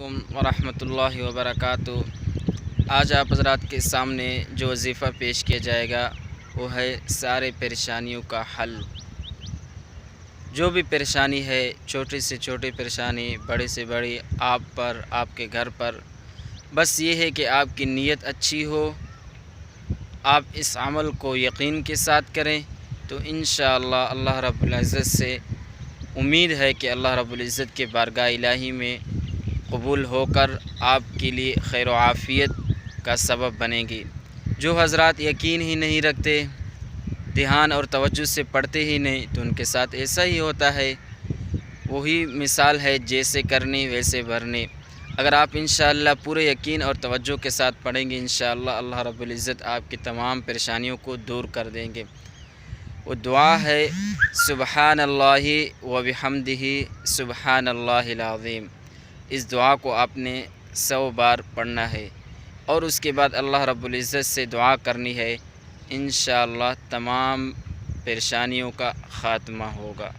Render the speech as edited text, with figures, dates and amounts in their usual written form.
अलैकुम वरहमतुल्लाहि वबरकातुहू। आज आप हज़रात के सामने जो वजीफ़ा पेश किया जाएगा वो है सारे परेशानियों का हल। जो भी परेशानी है, छोटी से छोटी परेशानी, बड़ी से बड़ी, आप पर, आपके घर पर, बस ये है कि आपकी नीयत अच्छी हो, आप इस अमल को यकीन के साथ करें तो इंशाअल्लाह अल्लाह रब्बुल इज़्ज़त से उम्मीद है कि अल्लाह रब्बुल इज़्ज़त के बारगाह इलाही में कबूल होकर आपके लिए खैर व आफ़ियत का सबब बनेगी। जो हज़रात यकीन ही नहीं रखते, ध्यान और तवज्जो से पढ़ते ही नहीं, तो उनके साथ ऐसा ही होता है। वही मिसाल है जैसे करनी वैसे भरनी। अगर आप इंशाअल्लाह पूरे यकीन और तवज्जो के साथ पढ़ेंगे, इंशाअल्लाह अल्लाह रब्बुल इज़्ज़त आपकी तमाम परेशानियों को दूर कर देंगे। वो दुआ है सुबहानल्लाहि व बिहम्दिही सुबहानल्लाहिल अज़ीम। इस दुआ को आपने 100 बार पढ़ना है और उसके बाद अल्लाह रब्बुल इज़्ज़त से दुआ करनी है। इंशाअल्लाह तमाम परेशानियों का ख़ात्मा होगा।